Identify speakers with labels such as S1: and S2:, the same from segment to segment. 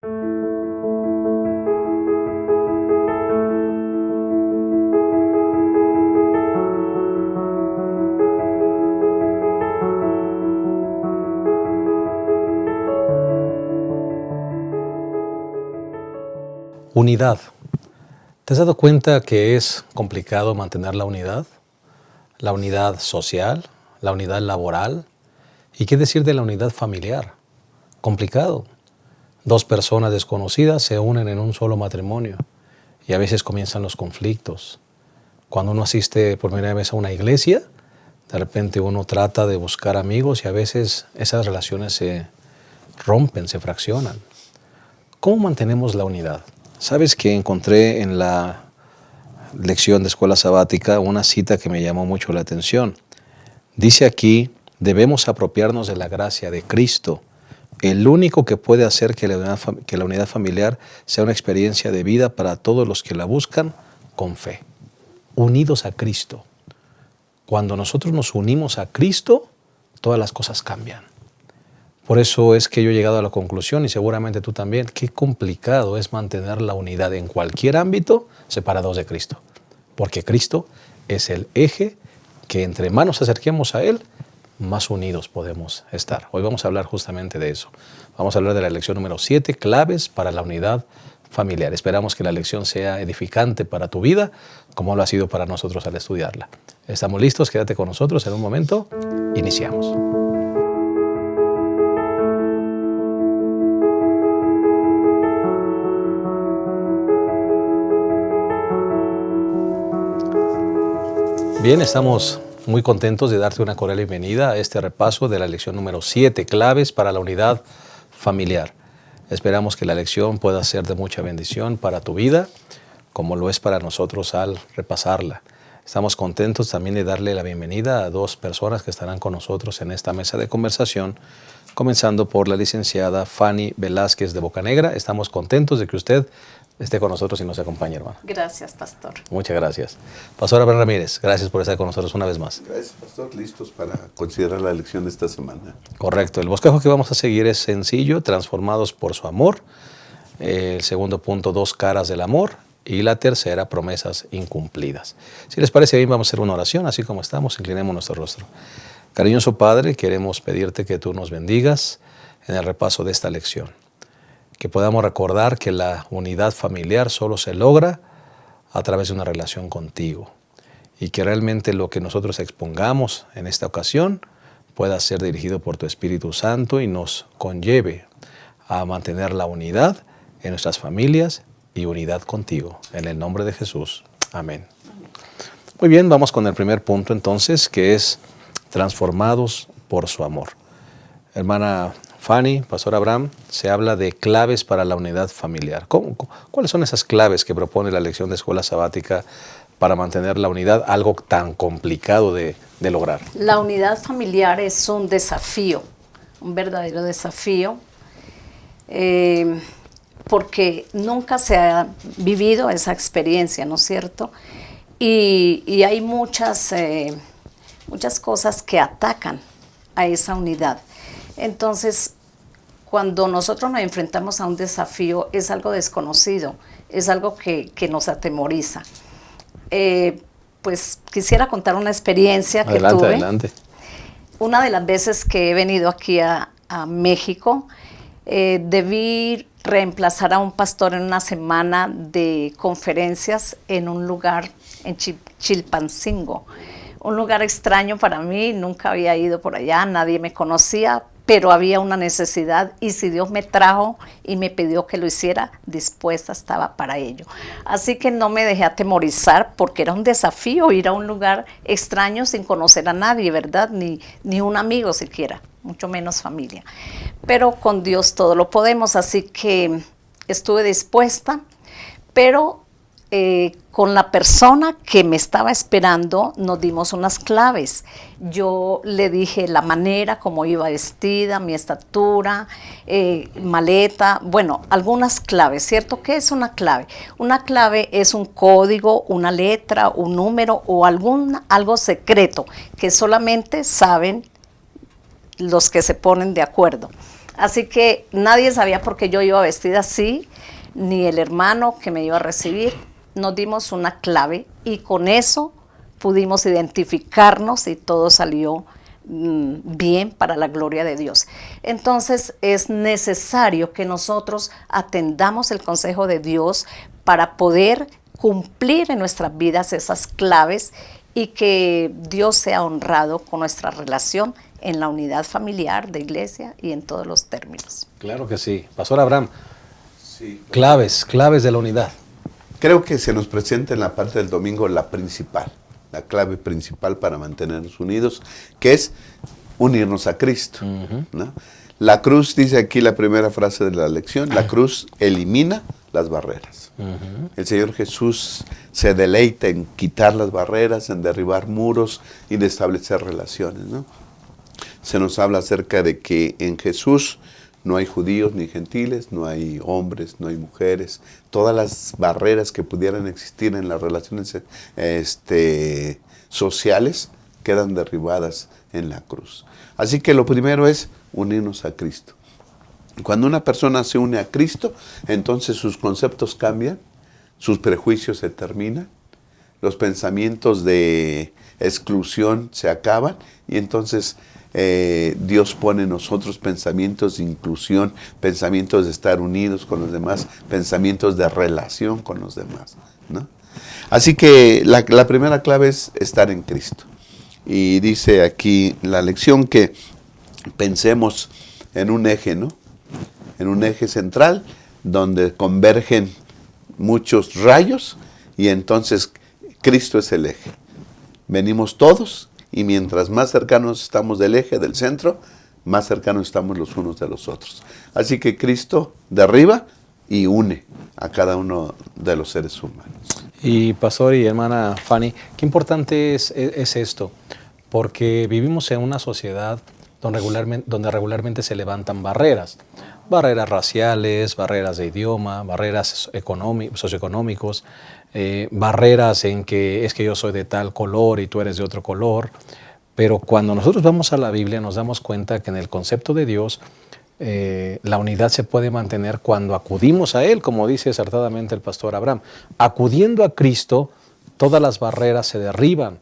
S1: Unidad. ¿Te has dado cuenta que es complicado mantener la unidad? La unidad social, la unidad laboral. ¿Y qué decir de la unidad familiar? Complicado. Dos personas desconocidas se unen en un solo matrimonio y a veces comienzan los conflictos. Cuando uno asiste por primera vez a una iglesia, de repente uno trata de buscar amigos y a veces esas relaciones se rompen, se fraccionan. ¿Cómo mantenemos la unidad? ¿Sabes que encontré en la lección de escuela sabática una cita que me llamó mucho la atención? Dice aquí, debemos apropiarnos de la gracia de Cristo, el único que puede hacer que la unidad familiar sea una experiencia de vida para todos los que la buscan con fe, unidos a Cristo. Cuando nosotros nos unimos a Cristo, todas las cosas cambian. Por eso es que yo he llegado a la conclusión, y seguramente tú también, qué complicado es mantener la unidad en cualquier ámbito separados de Cristo. Porque Cristo es el eje que entre más nos acerquemos a Él, más unidos podemos estar. Hoy vamos a hablar justamente de eso. Vamos a hablar de la lección número 7, claves para la unidad familiar. Esperamos que la lección sea edificante para tu vida, como lo ha sido para nosotros al estudiarla. ¿Estamos listos? Quédate con nosotros en un momento. Iniciamos. Bien, estamos muy contentos de darte una cordial bienvenida a este repaso de la lección número 7, claves para la unidad familiar. Esperamos que la lección pueda ser de mucha bendición para tu vida, como lo es para nosotros al repasarla. Estamos contentos también de darle la bienvenida a dos personas que estarán con nosotros en esta mesa de conversación, comenzando por la licenciada Fanny Velázquez de Bocanegra. Estamos contentos de que usted esté con nosotros y nos acompañe, hermano.
S2: Gracias, pastor.
S1: Muchas gracias. Pastor Abraham Ramírez, gracias por estar con nosotros una vez más.
S3: Gracias, pastor. Listos para considerar la lección de esta semana.
S1: Correcto. El bosquejo que vamos a seguir es sencillo, transformados por su amor. El segundo punto, 2 caras del amor. Y la tercera, promesas incumplidas. Si les parece bien, vamos a hacer una oración, así como estamos, inclinemos nuestro rostro. Cariñoso Padre, queremos pedirte que tú nos bendigas en el repaso de esta lección. Que podamos recordar que la unidad familiar solo se logra a través de una relación contigo. Y que realmente lo que nosotros expongamos en esta ocasión pueda ser dirigido por tu Espíritu Santo y nos conlleve a mantener la unidad en nuestras familias y unidad contigo. En el nombre de Jesús. Amén. Muy bien, vamos con el primer punto entonces, que es transformados por su amor. Hermana Fanny, Pastor Abraham, se habla de claves para la unidad familiar. ¿Cuáles son esas claves que propone la lección de escuela sabática para mantener la unidad, algo tan complicado de lograr?
S2: La unidad familiar es un desafío, un verdadero desafío, porque nunca se ha vivido esa experiencia, ¿no es cierto? Y hay muchas cosas que atacan a esa unidad. Entonces, cuando nosotros nos enfrentamos a un desafío, es algo desconocido, es algo que nos atemoriza. Pues quisiera contar una experiencia que tuve.
S1: Adelante.
S2: Una de las veces que he venido aquí a México, debí reemplazar a un pastor en una semana de conferencias en un lugar en Chilpancingo. Un lugar extraño para mí, nunca había ido por allá, nadie me conocía, pero había una necesidad y si Dios me trajo y me pidió que lo hiciera, dispuesta estaba para ello. Así que no me dejé atemorizar porque era un desafío ir a un lugar extraño sin conocer a nadie, ¿verdad? Ni un amigo siquiera, mucho menos familia. Pero con Dios todo lo podemos, así que estuve dispuesta, pero con la persona que me estaba esperando nos dimos unas claves. Yo le dije la manera como iba vestida, mi estatura, maleta, bueno, algunas claves, ¿cierto? ¿Qué es una clave? Una clave es un código, una letra, un número o algo secreto que solamente saben los que se ponen de acuerdo. Así que nadie sabía por qué yo iba vestida así, ni el hermano que me iba a recibir. Nos dimos una clave y con eso pudimos identificarnos y todo salió bien para la gloria de Dios. Entonces es necesario que nosotros atendamos el consejo de Dios para poder cumplir en nuestras vidas esas claves y que Dios sea honrado con nuestra relación en la unidad familiar, de iglesia y en todos los términos.
S1: Claro que sí. Pastor Abraham,
S3: Sí.
S1: claves de la unidad.
S3: Creo que se nos presenta en la parte del domingo la clave principal para mantenernos unidos, que es unirnos a Cristo. ¿No? La cruz, dice aquí la primera frase de la lección, la cruz elimina las barreras. El Señor Jesús se deleita en quitar las barreras, en derribar muros y de establecer relaciones, ¿no? Se nos habla acerca de que en Jesús no hay judíos ni gentiles, no hay hombres, no hay mujeres. Todas las barreras que pudieran existir en las relaciones sociales quedan derribadas en la cruz. Así que lo primero es unirnos a Cristo. Cuando una persona se une a Cristo, entonces sus conceptos cambian, sus prejuicios se terminan, los pensamientos de exclusión se acaban y entonces Dios pone en nosotros pensamientos de inclusión, pensamientos de estar unidos con los demás, pensamientos de relación con los demás, ¿no? Así que la primera clave es estar en Cristo. Y dice aquí la lección que pensemos en un eje, ¿no? En un eje central donde convergen muchos rayos y entonces Cristo es el eje. Venimos todos y mientras más cercanos estamos del eje, del centro, más cercanos estamos los unos de los otros. Así que Cristo derriba y une a cada uno de los seres humanos.
S1: Y pastor y hermana Fanny, qué importante es esto, porque vivimos en una sociedad donde regularmente se levantan barreras raciales, barreras de idioma, barreras socioeconómicos, barreras en que es que yo soy de tal color y tú eres de otro color. Pero cuando nosotros vamos a la Biblia nos damos cuenta que en el concepto de Dios la unidad se puede mantener cuando acudimos a Él, como dice acertadamente el pastor Abraham. Acudiendo a Cristo, todas las barreras se derriban.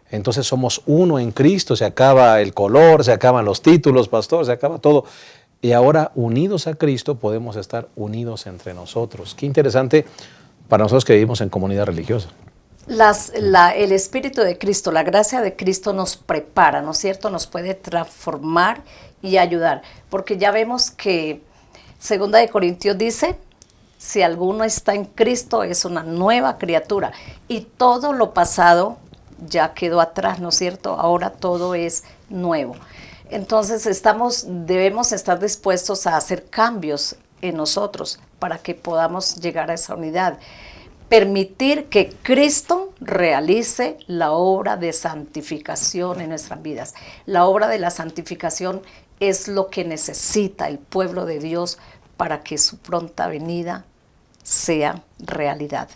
S1: Entonces somos uno en Cristo, se acaba el color, se acaban los títulos, pastor, se acaba todo. Y ahora, unidos a Cristo, podemos estar unidos entre nosotros. Qué interesante para nosotros que vivimos en comunidad religiosa.
S2: El Espíritu de Cristo, la gracia de Cristo nos prepara, ¿no es cierto? Nos puede transformar y ayudar. Porque ya vemos que 2 de Corintios dice, si alguno está en Cristo es una nueva criatura. Y todo lo pasado ya quedó atrás, ¿no es cierto? Ahora todo es nuevo. Entonces debemos estar dispuestos a hacer cambios en nosotros para que podamos llegar a esa unidad. Permitir que Cristo realice la obra de santificación en nuestras vidas. La obra de la santificación es lo que necesita el pueblo de Dios para que su pronta venida sea realidad.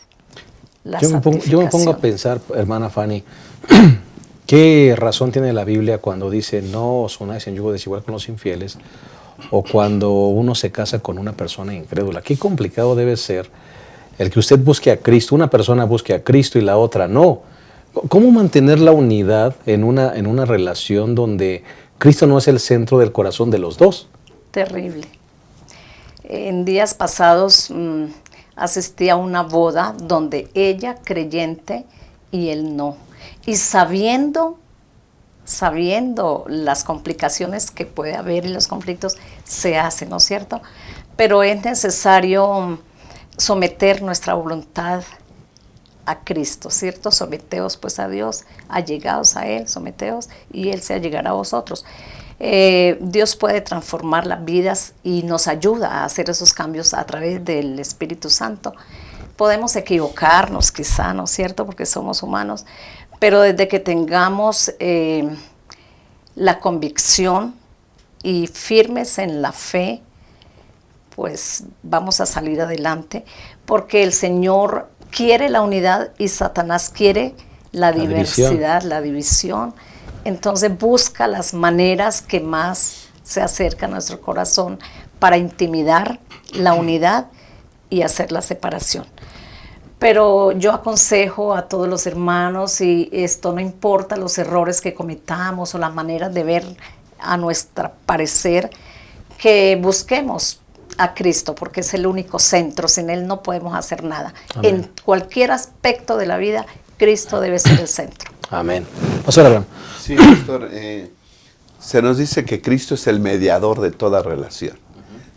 S1: Yo me pongo a pensar, hermana Fanny, ¿qué razón tiene la Biblia cuando dice no os unáis en yugo desigual con los infieles? O cuando uno se casa con una persona incrédula. Qué complicado debe ser el que usted busque a Cristo, una persona busque a Cristo y la otra no. ¿Cómo mantener la unidad en una relación donde Cristo no es el centro del corazón de los dos?
S2: Terrible. En días pasados asistí a una boda donde ella creyente y él no. Y sabiendo las complicaciones que puede haber y los conflictos, se hace, ¿no es cierto? Pero es necesario someter nuestra voluntad a Cristo, ¿cierto? Someteos pues a Dios, allegados a Él, someteos y Él se allegará a vosotros. Dios puede transformar las vidas y nos ayuda a hacer esos cambios a través del Espíritu Santo. Podemos equivocarnos quizá, ¿no es cierto? Porque somos humanos, pero desde que tengamos la convicción y firmes en la fe, pues vamos a salir adelante, porque el Señor quiere la unidad y Satanás quiere la diversidad, la división. Entonces busca las maneras que más se acerca a nuestro corazón para intimidar la unidad y hacer la separación. Pero yo aconsejo a todos los hermanos, y esto no importa los errores que cometamos o las maneras de ver a nuestro parecer, que busquemos a Cristo, porque es el único centro. Sin Él no podemos hacer nada.
S1: Amén.
S2: En cualquier aspecto de la vida, Cristo debe ser el centro.
S1: Amén. Pastor Abraham.
S3: Sí, pastor, se nos dice que Cristo es el mediador de toda relación.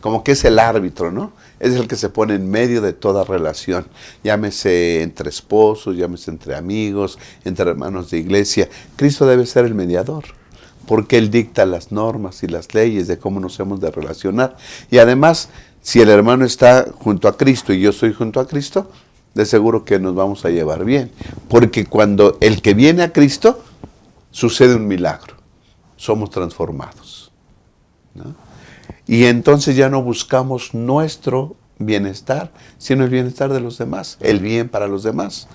S3: Como que es el árbitro, ¿no? Es el que se pone en medio de toda relación. Llámese entre esposos, llámese entre amigos, entre hermanos de iglesia. Cristo debe ser el mediador, porque Él dicta las normas y las leyes de cómo nos hemos de relacionar. Y además, si el hermano está junto a Cristo y yo estoy junto a Cristo, de seguro que nos vamos a llevar bien. Porque cuando el que viene a Cristo, sucede un milagro. Somos transformados, ¿no? Y entonces ya no buscamos nuestro bienestar, sino el bienestar de los demás, el bien para los demás.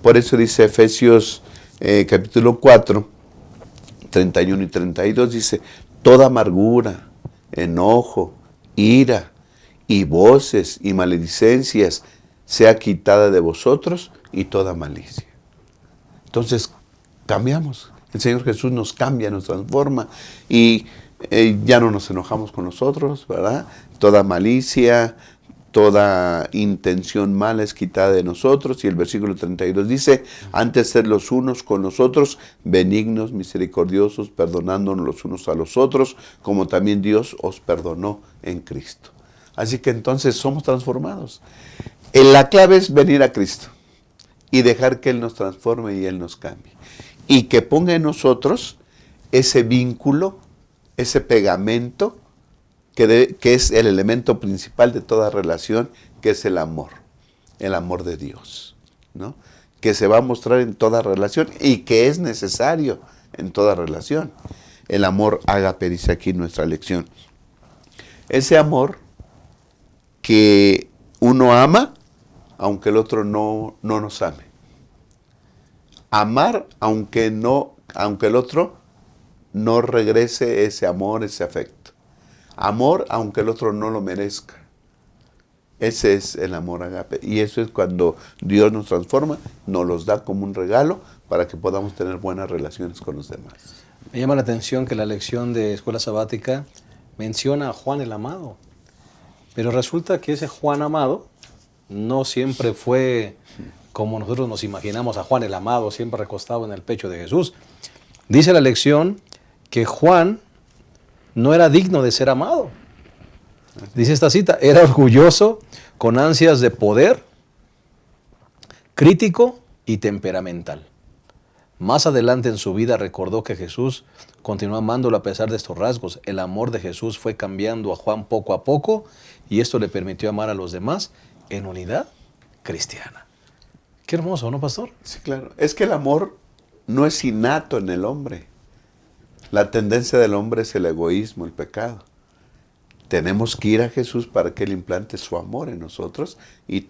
S3: Por eso dice Efesios capítulo 4, 31 y 32, dice, toda amargura, enojo, ira y voces y maledicencias sea quitada de vosotros y toda malicia. Entonces cambiamos. El Señor Jesús nos cambia, nos transforma y ya no nos enojamos con nosotros, ¿verdad? Toda malicia, toda intención mala es quitada de nosotros. Y el versículo 32 dice, antes ser los unos con los otros, benignos, misericordiosos, perdonándonos los unos a los otros, como también Dios os perdonó en Cristo. Así que entonces somos transformados. La clave es venir a Cristo y dejar que Él nos transforme y Él nos cambie. Y que ponga en nosotros ese vínculo, ese pegamento que es el elemento principal de toda relación, que es el amor de Dios, ¿no? Que se va a mostrar en toda relación y que es necesario en toda relación. El amor ágape, dice aquí nuestra lección. Ese amor que uno ama aunque el otro no nos ame. Amar aunque el otro no regrese ese amor, ese afecto. Amor aunque el otro no lo merezca. Ese es el amor agape. Y eso es cuando Dios nos transforma, nos los da como un regalo para que podamos tener buenas relaciones con los demás.
S1: Me llama la atención que la lección de escuela sabática menciona a Juan el Amado. Pero resulta que ese Juan Amado no siempre fue como nosotros nos imaginamos a Juan el Amado, siempre recostado en el pecho de Jesús. Dice la lección que Juan no era digno de ser amado. Dice esta cita, era orgulloso, con ansias de poder, crítico y temperamental. Más adelante en su vida recordó que Jesús continuó amándolo a pesar de estos rasgos. El amor de Jesús fue cambiando a Juan poco a poco y esto le permitió amar a los demás en unidad cristiana. Qué hermoso, ¿no, pastor?
S3: Sí, claro. Es que el amor no es innato en el hombre. La tendencia del hombre es el egoísmo, el pecado. Tenemos que ir a Jesús para que Él implante su amor en nosotros y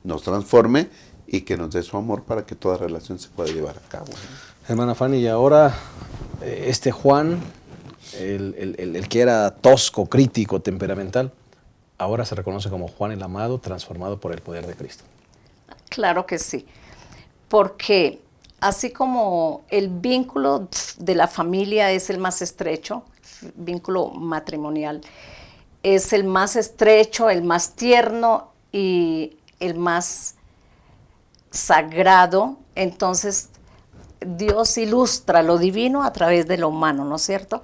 S3: nos transforme y que nos dé su amor para que toda relación se pueda llevar a cabo, ¿no?
S1: Hermana Fanny, y ahora este Juan, el que era tosco, crítico, temperamental, ahora se reconoce como Juan el Amado, transformado por el poder de Cristo.
S2: Claro que sí, porque así como el vínculo de la familia es el más estrecho, vínculo matrimonial, es el más estrecho, el más tierno y el más sagrado, entonces Dios ilustra lo divino a través de lo humano, ¿no es cierto?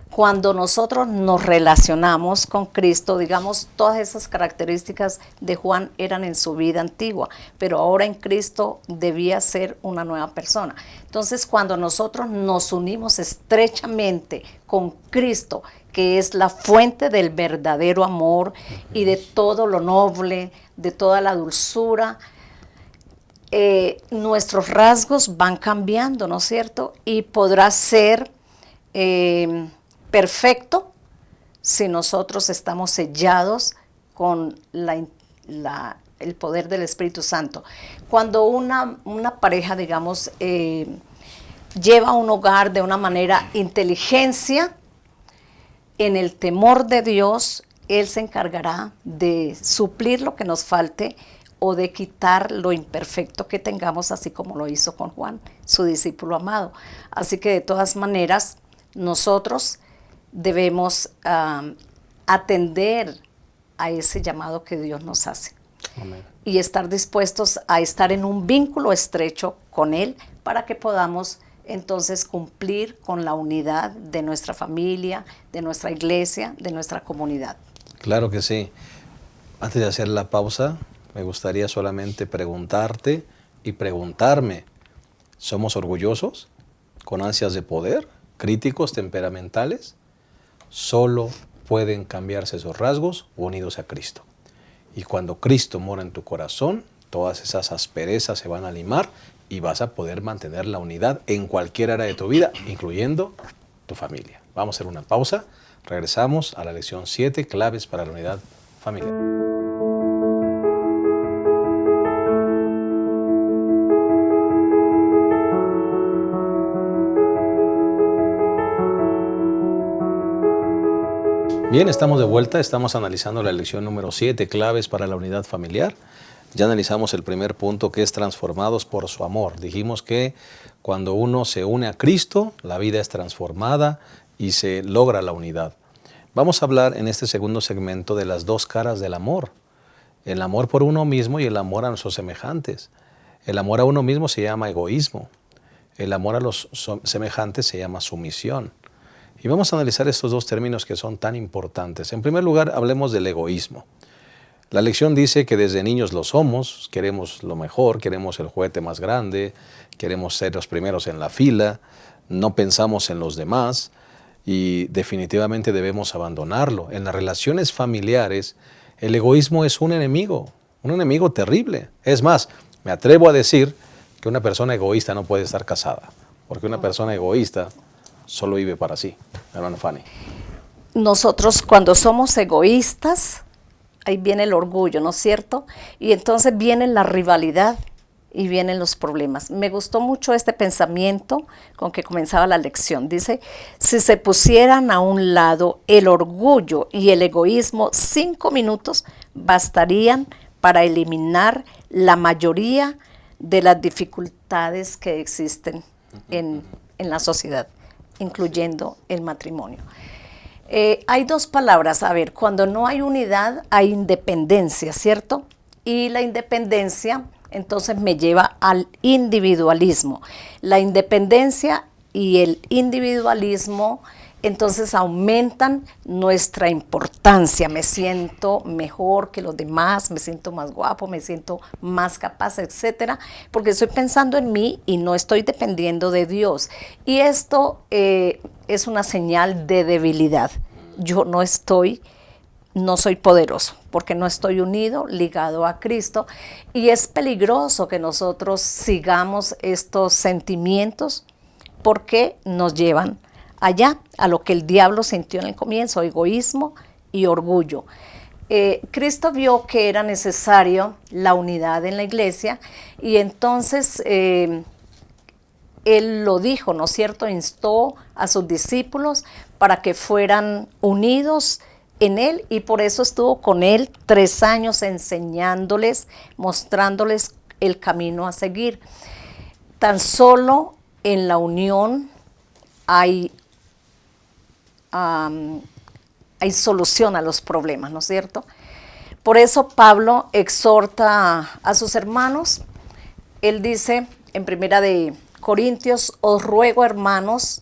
S2: Cuando nosotros nos relacionamos con Cristo, digamos, todas esas características de Juan eran en su vida antigua, pero ahora en Cristo debía ser una nueva persona. Entonces, cuando nosotros nos unimos estrechamente con Cristo, que es la fuente del verdadero amor y de todo lo noble, de toda la dulzura, nuestros rasgos van cambiando, ¿no es cierto? Y podrá ser perfecto si nosotros estamos sellados con el poder del Espíritu Santo. Cuando una pareja, digamos, lleva un hogar de una manera inteligencia, en el temor de Dios, Él se encargará de suplir lo que nos falte o de quitar lo imperfecto que tengamos, así como lo hizo con Juan, su discípulo amado. Así que de todas maneras, nosotros debemos atender a ese llamado que Dios nos hace.
S1: Amén.
S2: Y estar dispuestos a estar en un vínculo estrecho con Él para que podamos entonces cumplir con la unidad de nuestra familia, de nuestra iglesia, de nuestra comunidad.
S1: Claro que sí. Antes de hacer la pausa, me gustaría solamente preguntarte y preguntarme, ¿somos orgullosos? ¿Con ansias de poder? ¿Críticos, temperamentales? Solo pueden cambiarse esos rasgos unidos a Cristo. Y cuando Cristo mora en tu corazón, todas esas asperezas se van a limar y vas a poder mantener la unidad en cualquier área de tu vida, incluyendo tu familia. Vamos a hacer una pausa. Regresamos a la lección 7, claves para la unidad familiar. Bien, estamos de vuelta, estamos analizando la lección número 7, claves para la unidad familiar. Ya analizamos el primer punto, que es transformados por su amor. Dijimos que cuando uno se une a Cristo, la vida es transformada y se logra la unidad. Vamos a hablar en este segundo segmento de las dos caras del amor. El amor por uno mismo y el amor a nuestros semejantes. El amor a uno mismo se llama egoísmo. El amor a los semejantes se llama sumisión. Y vamos a analizar estos dos términos que son tan importantes. En primer lugar, hablemos del egoísmo. La lección dice que desde niños lo somos, queremos lo mejor, queremos el juguete más grande, queremos ser los primeros en la fila, no pensamos en los demás y definitivamente debemos abandonarlo. En las relaciones familiares, el egoísmo es un enemigo terrible. Es más, me atrevo a decir que una persona egoísta no puede estar casada, porque una persona egoísta solo vive para sí. Hermano Fanny.
S2: Nosotros cuando somos egoístas, ahí viene el orgullo, ¿no es cierto? Y entonces viene la rivalidad y vienen los problemas. Me gustó mucho este pensamiento con que comenzaba la lección. Dice, si se pusieran a un lado el orgullo y el egoísmo, 5 minutos bastarían para eliminar la mayoría de las dificultades que existen en la sociedad, incluyendo el matrimonio. Hay dos palabras, a ver, cuando no hay unidad hay independencia, ¿cierto? Y la independencia entonces me lleva al individualismo. La independencia y el individualismo entonces aumentan nuestra importancia. Me siento mejor que los demás, me siento más guapo, me siento más capaz, etcétera, porque estoy pensando en mí y no estoy dependiendo de Dios. Y esto es una señal de debilidad. Yo no soy poderoso, porque no estoy unido, ligado a Cristo, y es peligroso que nosotros sigamos estos sentimientos porque nos llevan allá, a lo que el diablo sintió en el comienzo, egoísmo y orgullo. Cristo vio que era necesario la unidad en la iglesia y entonces Él lo dijo, ¿no es cierto? Instó a sus discípulos para que fueran unidos en Él y por eso estuvo con Él 3 años enseñándoles, mostrándoles el camino a seguir. Tan solo en la unión hay solución a los problemas, ¿no es cierto? Por eso Pablo exhorta a sus hermanos. Él dice en 1 Corintios, os ruego, hermanos,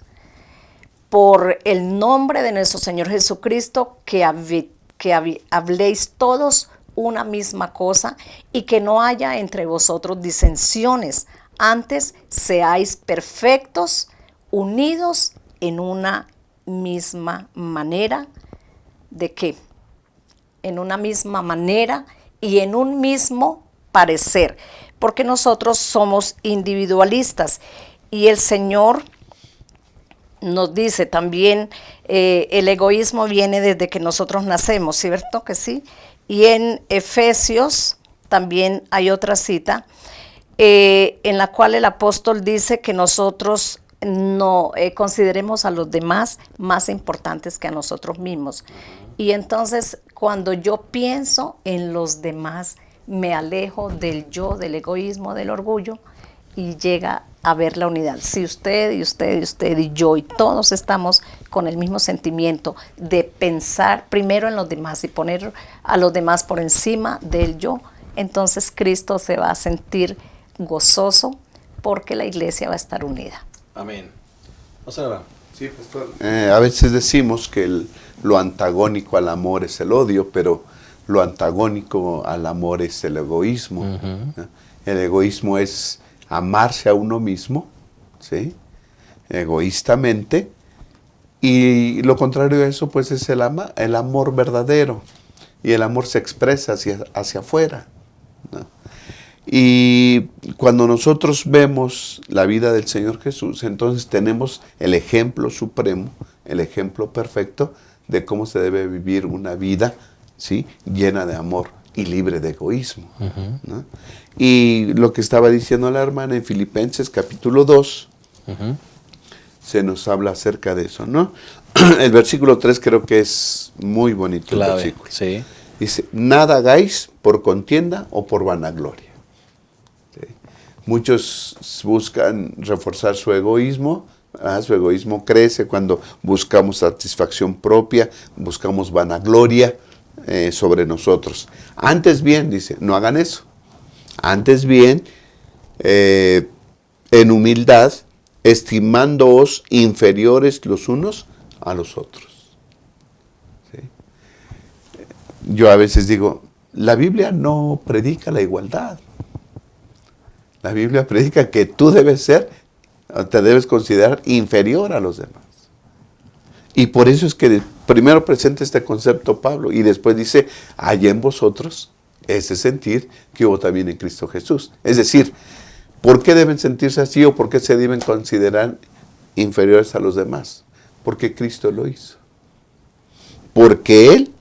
S2: por el nombre de nuestro Señor Jesucristo, que habléis todos una misma cosa y que no haya entre vosotros disensiones. Antes seáis perfectos, unidos en una misma manera. ¿De qué? En una misma manera y en un mismo parecer, porque nosotros somos individualistas y el Señor nos dice también, el egoísmo viene desde que nosotros nacemos, ¿cierto que sí? Y en Efesios también hay otra cita en la cual el apóstol dice que nosotros no consideremos a los demás más importantes que a nosotros mismos. Y entonces, cuando yo pienso en los demás, me alejo del yo, del egoísmo, del orgullo, y llega a ver la unidad. Si usted y usted y usted y yo y todos estamos con el mismo sentimiento de pensar primero en los demás y poner a los demás por encima del yo, entonces Cristo se va a sentir gozoso porque la iglesia va a estar unida.
S1: Amén. Observa.
S3: Sí, pastor. A veces decimos que lo antagónico al amor es el odio, pero lo antagónico al amor es el egoísmo.
S1: Uh-huh.
S3: El egoísmo es amarse a uno mismo, ¿sí? Egoístamente, y lo contrario a eso pues es el amor verdadero, y el amor se expresa hacia afuera, ¿no? Y cuando nosotros vemos la vida del Señor Jesús, entonces tenemos el ejemplo supremo, el ejemplo perfecto de cómo se debe vivir una vida, ¿sí?, llena de amor y libre de egoísmo,
S1: Uh-huh.
S3: ¿no? Y lo que estaba diciendo la hermana en Filipenses capítulo 2,
S1: Uh-huh.
S3: se nos habla acerca de eso, ¿no? El versículo 3 creo que es muy bonito.
S1: Clave,
S3: el versículo.
S1: sí.
S3: Dice, nada hagáis por contienda o por vanagloria. ¿Sí? Muchos buscan reforzar su egoísmo. Su egoísmo crece cuando buscamos satisfacción propia, buscamos vanagloria sobre nosotros. Antes bien, dice, no hagan eso. Antes bien, en humildad, estimándoos inferiores los unos a los otros. ¿Sí? Yo a veces digo, la Biblia no predica la igualdad. La Biblia predica que tú te debes considerar inferior a los demás. Y por eso es que primero presenta este concepto Pablo y después dice, hay en vosotros ese sentir que hubo también en Cristo Jesús. Es decir, ¿por qué deben sentirse así o por qué se deben considerar inferiores a los demás? Porque Cristo lo hizo. Porque Él,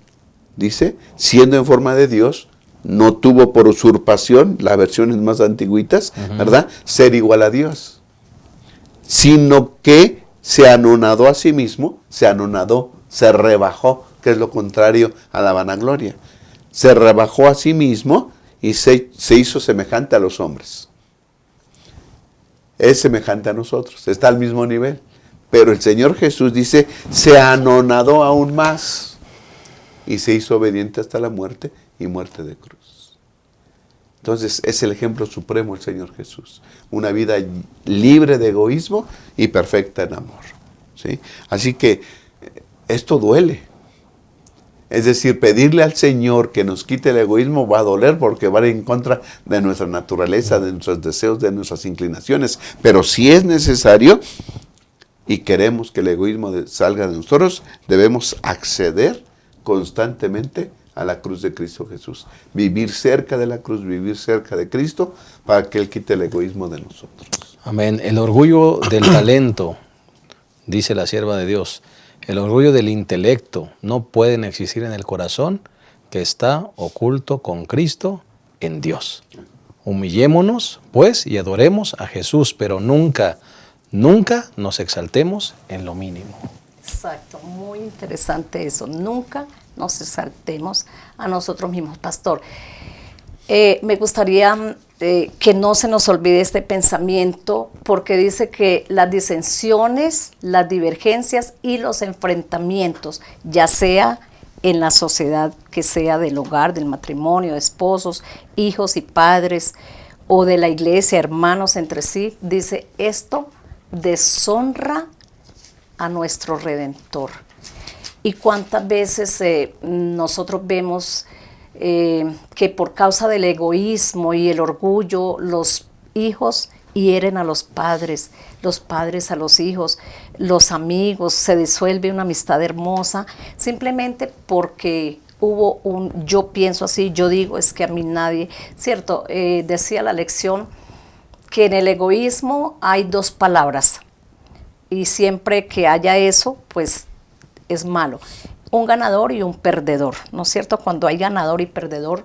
S3: dice, siendo en forma de Dios, no tuvo por usurpación, las versiones más antiguitas, uh-huh, ¿verdad?, ser igual a Dios, sino que se anonadó a sí mismo, se rebajó, que es lo contrario a la vanagloria. Se rebajó a sí mismo y se hizo semejante a los hombres. Es semejante a nosotros, está al mismo nivel. Pero el Señor Jesús dice, se anonadó aún más y se hizo obediente hasta la muerte y muerte de cruz. Entonces es el ejemplo supremo el Señor Jesús. Una vida libre de egoísmo y perfecta en amor, ¿sí? Así que esto duele. Es decir, pedirle al Señor que nos quite el egoísmo va a doler porque va en contra de nuestra naturaleza, de nuestros deseos, de nuestras inclinaciones. Pero si es necesario y queremos que el egoísmo salga de nosotros, debemos acceder constantemente a la cruz de Cristo Jesús. Vivir cerca de la cruz, vivir cerca de Cristo para que Él quite el egoísmo de nosotros.
S1: Amén. El orgullo del talento, dice la sierva de Dios, el orgullo del intelecto no pueden existir en el corazón que está oculto con Cristo en Dios. Humillémonos, pues, y adoremos a Jesús, pero nunca nos exaltemos en lo mínimo.
S2: Exacto, muy interesante eso. Nunca nos exaltemos a nosotros mismos, pastor. Me gustaría que no se nos olvide este pensamiento, porque dice que las disensiones, las divergencias y los enfrentamientos, ya sea en la sociedad, que sea del hogar, del matrimonio, de esposos, hijos y padres, o de la iglesia, hermanos entre sí, dice, esto deshonra a nuestro Redentor. Y cuántas veces nosotros vemos que por causa del egoísmo y el orgullo, los hijos hieren a los padres a los hijos, los amigos, se disuelve una amistad hermosa, simplemente porque hubo un yo pienso así, yo digo, es que a mí nadie, ¿cierto? Decía la lección que en el egoísmo hay dos palabras, y siempre que haya eso, pues es malo. Un ganador y un perdedor, ¿no es cierto? Cuando hay ganador y perdedor,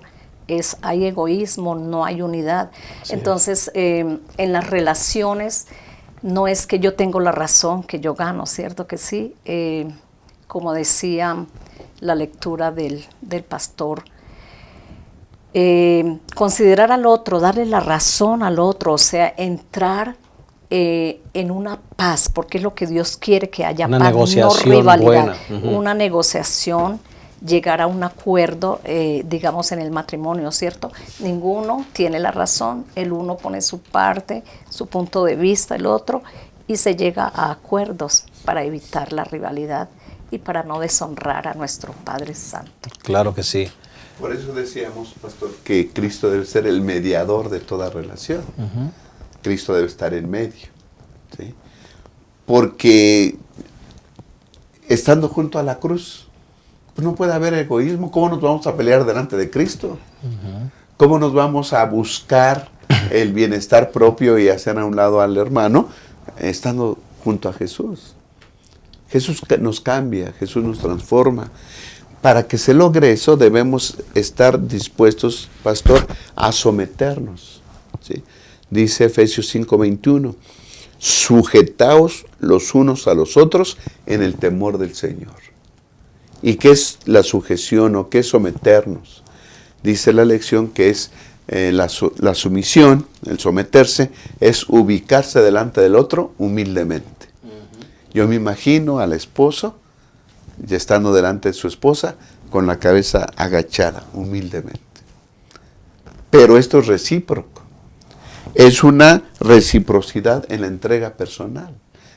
S2: hay egoísmo, no hay unidad. Sí. Entonces, en las relaciones no es que yo tengo la razón, que yo gano, ¿cierto que sí? Como decía la lectura del pastor, considerar al otro, darle la razón al otro, o sea, entrar en una paz, porque es lo que Dios quiere, que haya
S1: una
S2: paz,
S1: negociación
S2: no rivalidad,
S1: buena. Uh-huh.
S2: Una negociación, llegar a un acuerdo, digamos en el matrimonio, ¿cierto? Ninguno tiene la razón, el uno pone su parte, su punto de vista, el otro, y se llega a acuerdos para evitar la rivalidad y para no deshonrar a nuestro Padre Santo.
S1: Claro que sí.
S3: Por eso decíamos, pastor, que Cristo debe ser el mediador de toda relación. Uh-huh. Cristo debe estar en medio, ¿sí? Porque estando junto a la cruz, pues no puede haber egoísmo. ¿Cómo nos vamos a pelear delante de Cristo? Uh-huh. ¿Cómo nos vamos a buscar el bienestar propio y hacer a un lado al hermano estando junto a Jesús? Jesús nos cambia, Jesús nos transforma. Para que se logre eso debemos estar dispuestos, pastor, a someternos, ¿sí? Dice Efesios 5:21, sujetaos los unos a los otros en el temor del Señor. ¿Y qué es la sujeción o qué es someternos? Dice la lección que es la sumisión, el someterse, es ubicarse delante del otro humildemente. Uh-huh. Yo me imagino al esposo, ya estando delante de su esposa, con la cabeza agachada, humildemente. Pero esto es recíproco. Es una reciprocidad en la entrega personal.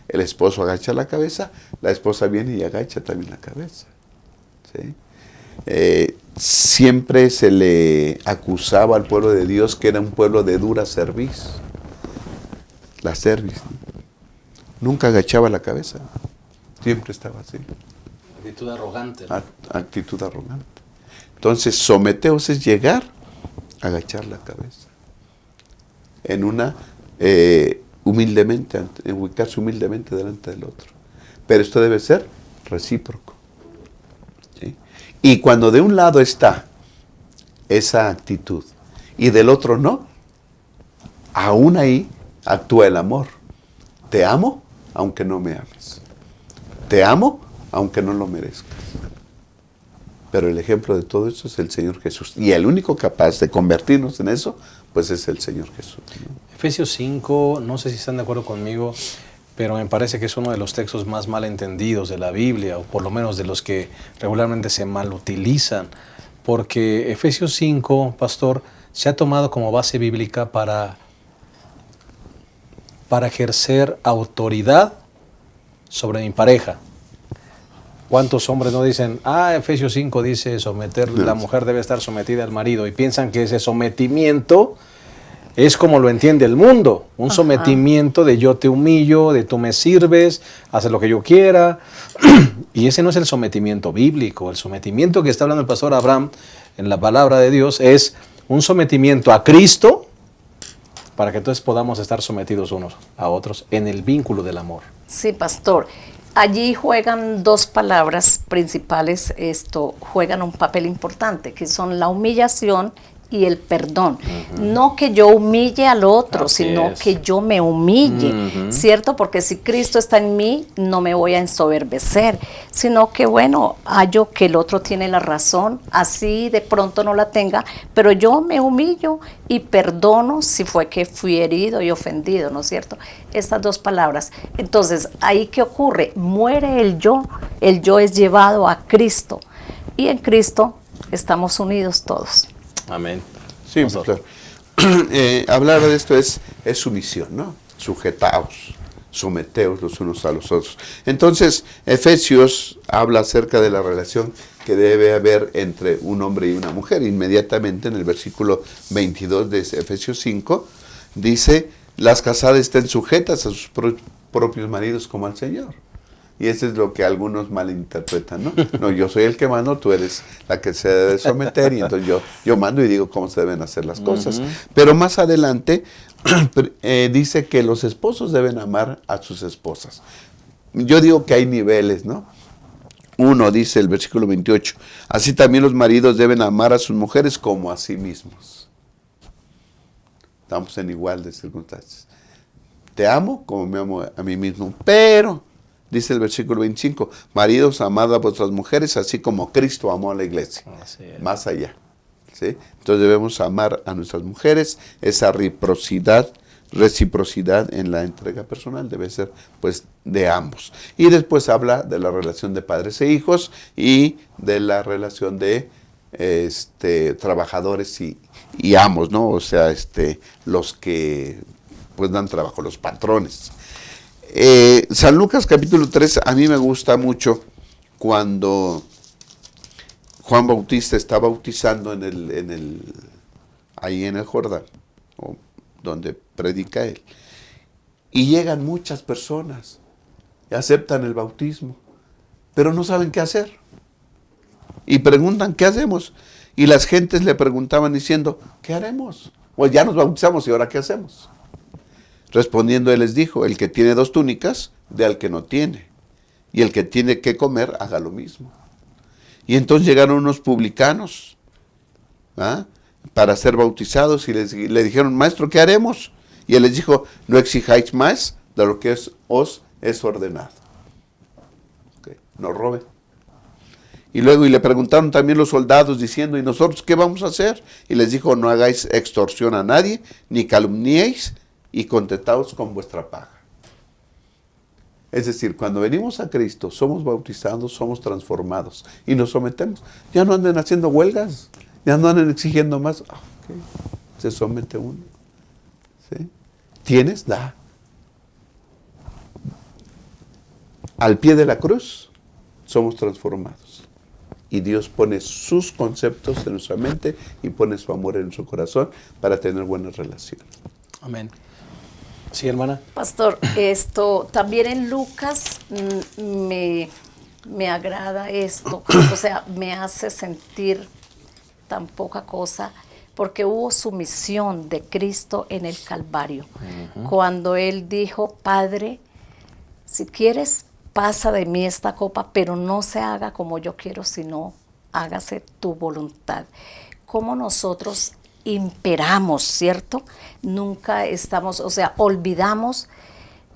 S3: El esposo agacha la cabeza, la esposa viene y agacha también la cabeza, ¿sí? Siempre se le acusaba al pueblo de Dios que era un pueblo de dura cerviz. La cerviz, ¿no? Nunca agachaba la cabeza, siempre estaba así.
S1: Actitud arrogante.
S3: Actitud arrogante. Entonces, someteos es llegar a agachar la cabeza. En una, humildemente, ubicarse humildemente delante del otro. Pero esto debe ser recíproco, ¿sí? Y cuando de un lado está esa actitud y del otro no, aún ahí actúa el amor. Te amo aunque no me ames. Te amo aunque no lo merezcas. Pero el ejemplo de todo eso es el Señor Jesús. Y el único capaz de convertirnos en eso, pues es el Señor Jesús, ¿no?
S1: Efesios 5, no sé si están de acuerdo conmigo, pero me parece que es uno de los textos más mal entendidos de la Biblia, o por lo menos de los que regularmente se mal utilizan, porque Efesios 5, pastor, se ha tomado como base bíblica para ejercer autoridad sobre mi pareja. ¿Cuántos hombres no dicen, Efesios 5 dice someter, la mujer debe estar sometida al marido, y piensan que ese sometimiento es como lo entiende el mundo, un Ajá. sometimiento de yo te humillo, de tú me sirves, haces lo que yo quiera, y ese no es el sometimiento bíblico. El sometimiento que está hablando el pastor Abraham en la palabra de Dios es un sometimiento a Cristo, para que entonces podamos estar sometidos unos a otros en el vínculo del amor.
S2: Sí, pastor. Allí juegan dos palabras principales, juegan un papel importante, que son la humillación y el perdón. Uh-huh. No que yo humille al otro, Así sino es. Que yo me humille, uh-huh. ¿cierto? Porque si Cristo está en mí, no me voy a ensoberbecer, sino que, bueno, hallo que el otro tiene la razón, así de pronto no la tenga, pero yo me humillo y perdono si fue que fui herido y ofendido, ¿no es cierto? Estas dos palabras. Entonces, ¿ahí qué ocurre? Muere el yo es llevado a Cristo, y en Cristo estamos unidos todos.
S1: Amén.
S3: Sí, pastor. Hablar de esto es sumisión, ¿no? Sujetaos, someteos los unos a los otros. Entonces, Efesios habla acerca de la relación que debe haber entre un hombre y una mujer. Inmediatamente en el versículo 22 de Efesios 5, dice, las casadas estén sujetas a sus propios maridos como al Señor. Y eso es lo que algunos malinterpretan, ¿no? No, yo soy el que mando, tú eres la que se debe someter, y entonces yo mando y digo cómo se deben hacer las cosas. Uh-huh. Pero más adelante dice que los esposos deben amar a sus esposas. Yo digo que hay niveles, ¿no? Uno, dice el versículo 28, así también los maridos deben amar a sus mujeres como a sí mismos. Estamos en igual de circunstancias. te amo como me amo a mí mismo. Pero, dice el versículo 25, maridos, amad a vuestras mujeres, así como Cristo amó a la iglesia. Más allá. ¿Sí? Entonces debemos amar a nuestras mujeres, esa reciprocidad en la entrega personal debe ser pues de ambos. Y después habla de la relación de padres e hijos y de la relación de trabajadores y amos, ¿no? O sea, los que pues dan trabajo, los patrones. San Lucas capítulo 3, a mí me gusta mucho cuando Juan Bautista está bautizando ahí en el Jordán, donde predica él. Y llegan muchas personas y aceptan el bautismo, pero no saben qué hacer. Y preguntan, ¿qué hacemos? Y las gentes le preguntaban diciendo, ¿qué haremos? Pues ya nos bautizamos y ahora ¿qué hacemos? Respondiendo él les dijo, el que tiene 2 túnicas, dé al que no tiene. Y el que tiene que comer, haga lo mismo. Y entonces llegaron unos publicanos para ser bautizados y le dijeron, maestro, ¿qué haremos? Y él les dijo, no exijáis más de lo que os es ordenado. Okay. No roben. Y luego le preguntaron también los soldados diciendo, ¿y nosotros qué vamos a hacer? Y les dijo, no hagáis extorsión a nadie, ni calumniéis, y contentaos con vuestra paga. Es decir, cuando venimos a Cristo, somos bautizados, somos transformados y nos sometemos. Ya no anden haciendo huelgas, ya no anden exigiendo más. Okay. Se somete uno. ¿Sí? ¿Tienes? Da. Al pie de la cruz somos transformados. Y Dios pone sus conceptos en nuestra mente y pone su amor en nuestro corazón para tener buenas relaciones.
S1: Amén. Sí, hermana.
S2: Pastor, también en Lucas me agrada esto, o sea, me hace sentir tan poca cosa, porque hubo sumisión de Cristo en el Calvario. Cuando Él dijo, Padre, si quieres, pasa de mí esta copa, pero no se haga como yo quiero, sino hágase tu voluntad. Como nosotros imperamos, ¿cierto? Nunca estamos, o sea, olvidamos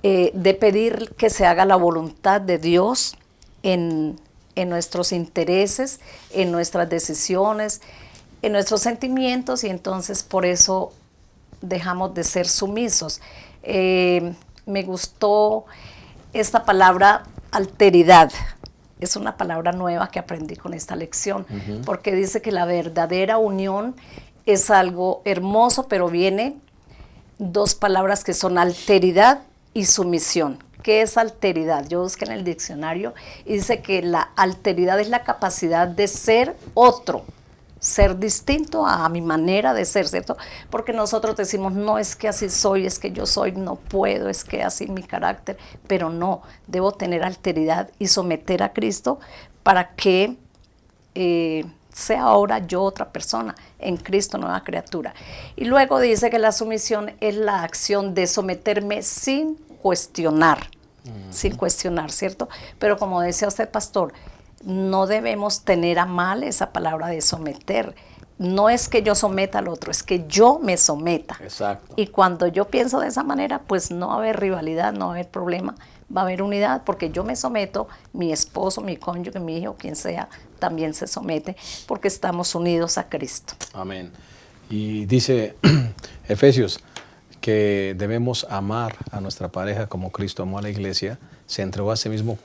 S2: de pedir que se haga la voluntad de Dios en nuestros intereses, en nuestras decisiones, en nuestros sentimientos, y entonces por eso dejamos de ser sumisos. Me gustó esta palabra alteridad. Es una palabra nueva que aprendí con esta lección, porque dice que la verdadera unión es algo hermoso, pero viene 2 palabras que son alteridad y sumisión. ¿Qué es alteridad? Yo busqué en el diccionario y dice que la alteridad es la capacidad de ser otro, ser distinto a mi manera de ser, ¿cierto? Porque nosotros decimos, no, es que así soy, es que yo soy, no puedo, es que así mi carácter, pero no, debo tener alteridad y someter a Cristo para que sea ahora yo otra persona, en Cristo nueva criatura. Y luego dice que la sumisión es la acción de someterme sin cuestionar, ¿cierto? Pero como decía usted, pastor, no debemos tener a mal esa palabra de someter. No es que yo someta al otro, es que yo me someta.
S1: Exacto.
S2: Y cuando yo pienso de esa manera, pues no va a haber rivalidad, no va a haber problema, va a haber unidad, porque yo me someto, mi esposo, mi cónyuge, mi hijo, quien sea, también se somete, porque estamos unidos a Cristo.
S1: Amén. Y dice Efesios que debemos amar a nuestra pareja como Cristo amó a la iglesia, se entregó a sí mismo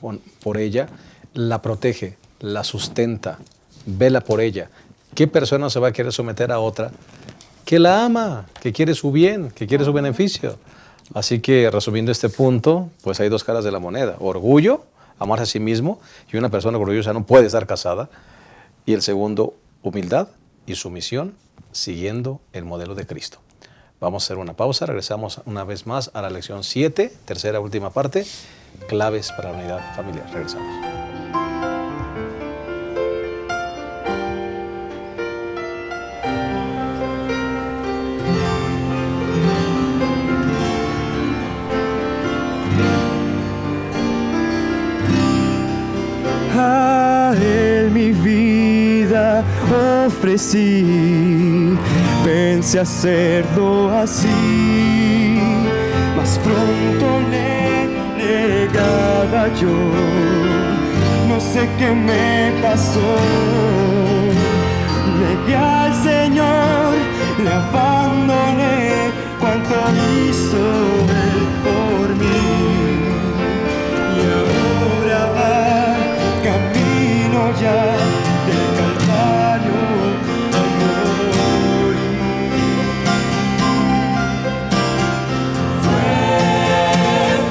S1: por ella, la protege, la sustenta, vela por ella. ¿Qué persona se va a querer someter a otra que la ama, que quiere su bien, que quiere su beneficio? Así que, resumiendo este punto, pues hay 2 caras de la moneda. Orgullo, amarse a sí mismo, y una persona orgullosa no puede estar casada. Y el segundo, humildad y sumisión, siguiendo el modelo de Cristo. Vamos a hacer una pausa, regresamos una vez más a la lección 7, tercera última parte, claves para la unidad familiar. Regresamos.
S4: A Él mi vida ofrecí, pensé hacerlo así, más pronto le negaba yo. No sé qué me pasó, negué al Señor, le abandoné cuanto hizo Él por mí. Y ahora va camino ya del Calvario a morir.
S5: Fue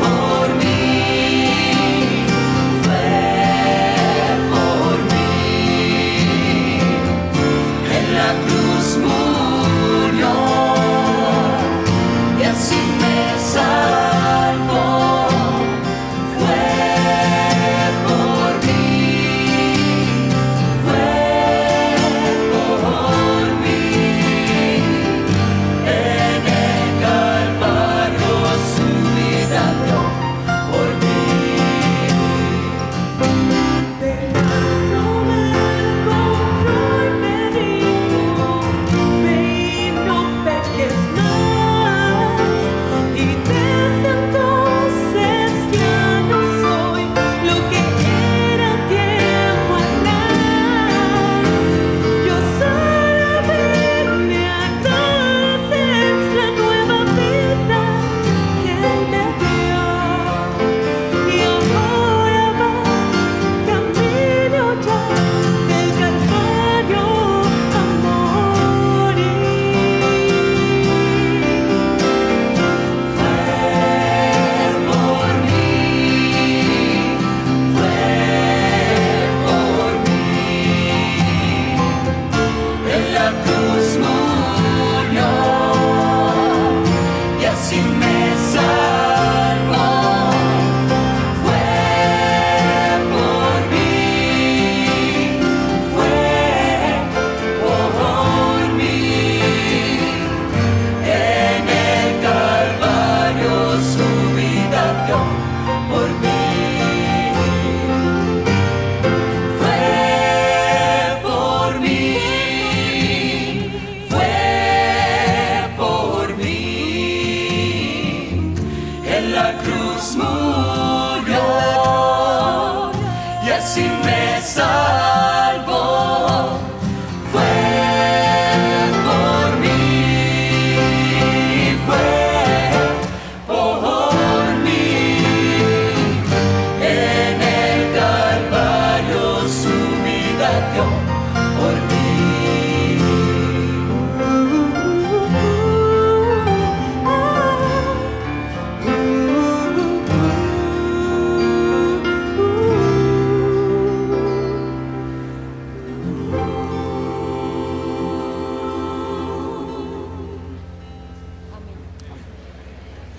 S5: por mí, en la cruz murió y así me salvó.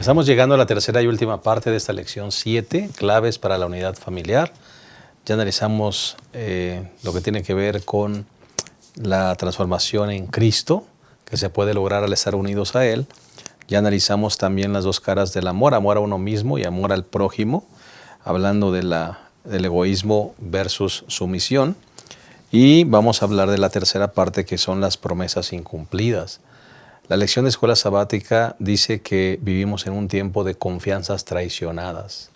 S1: Estamos llegando a la tercera y última parte de esta lección 7, claves para la unidad familiar. Ya analizamos lo que tiene que ver con la transformación en Cristo, que se puede lograr al estar unidos a Él. Ya analizamos también las dos caras del amor, amor a uno mismo y amor al prójimo, hablando del egoísmo versus sumisión. Y vamos a hablar de la tercera parte, que son las promesas incumplidas. La lección de escuela sabática dice que vivimos en un tiempo de confianzas traicionadas.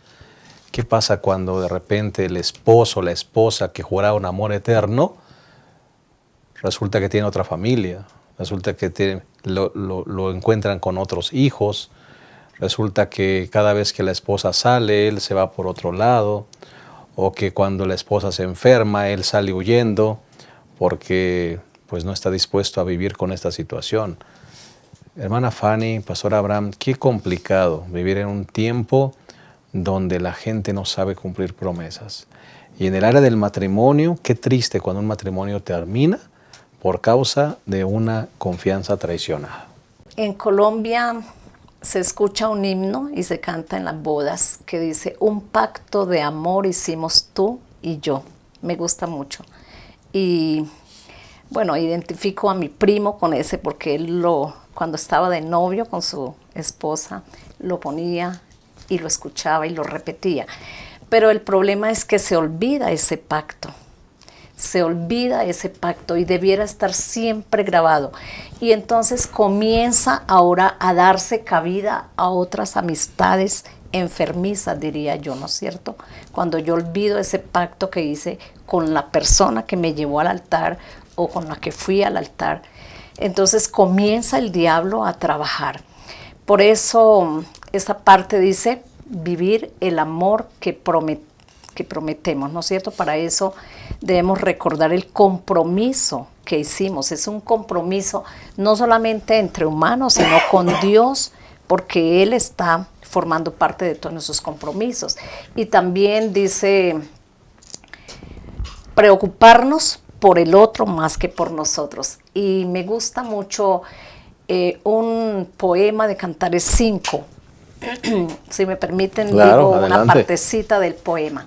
S1: ¿Qué pasa cuando de repente el esposo o la esposa que juraba un amor eterno resulta que tiene otra familia? Resulta que lo encuentran con otros hijos. Resulta que cada vez que la esposa sale, él se va por otro lado. O que cuando la esposa se enferma, él sale huyendo porque pues, no está dispuesto a vivir con esta situación. Hermana Fanny, Pastor Abraham, qué complicado vivir en un tiempo donde la gente no sabe cumplir promesas. Y en el área del matrimonio, qué triste cuando un matrimonio termina por causa de una confianza traicionada.
S2: En Colombia se escucha un himno y se canta en las bodas que dice: un pacto de amor hicimos tú y yo. Me gusta mucho. Y bueno, identifico a mi primo con ese porque él cuando estaba de novio con su esposa lo ponía y lo escuchaba y lo repetía. Pero el problema es que se olvida ese pacto. Se olvida ese pacto y debiera estar siempre grabado. Y entonces comienza ahora a darse cabida a otras amistades enfermizas, diría yo, ¿no es cierto? Cuando yo olvido ese pacto que hice con la persona que me llevó al altar o con la que fui al altar, entonces comienza el diablo a trabajar. Por eso esa parte dice vivir el amor que prometemos, ¿no es cierto? Para eso debemos recordar el compromiso que hicimos. Es un compromiso no solamente entre humanos, sino con Dios, porque Él está formando parte de todos nuestros compromisos. Y también dice preocuparnos por el otro más que por nosotros. Y me gusta mucho un poema de Cantares 5. Si me permiten,
S1: Claro,
S2: digo una
S1: adelante.
S2: partecita del poema.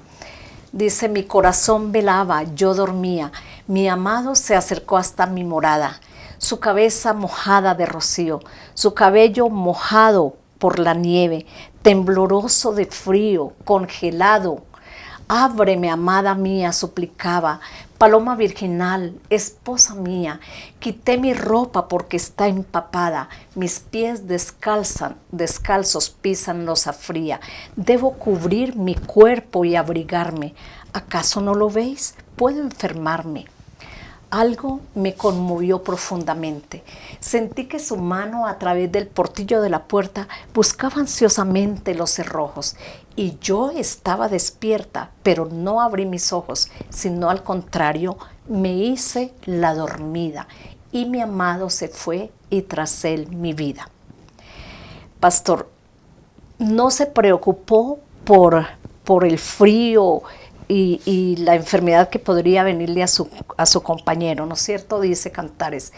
S2: Dice, mi corazón velaba, yo dormía, mi amado se acercó hasta mi morada, su cabeza mojada de rocío, su cabello mojado por la nieve, tembloroso de frío, congelado. Ábreme, amada mía, suplicaba, paloma virginal, esposa mía, quité mi ropa porque está empapada, mis pies descalzos pisan losa fría, debo cubrir mi cuerpo y abrigarme. ¿Acaso no lo veis? Puedo enfermarme. Algo me conmovió profundamente. Sentí que su mano a través del portillo de la puerta buscaba ansiosamente los cerrojos y yo estaba despierta, pero no abrí mis ojos, sino al contrario, me hice la dormida y mi amado se fue y tras él mi vida. Pastor, no se preocupó por el frío y la enfermedad que podría venirle a su compañero, ¿no es cierto? Dice Cantares.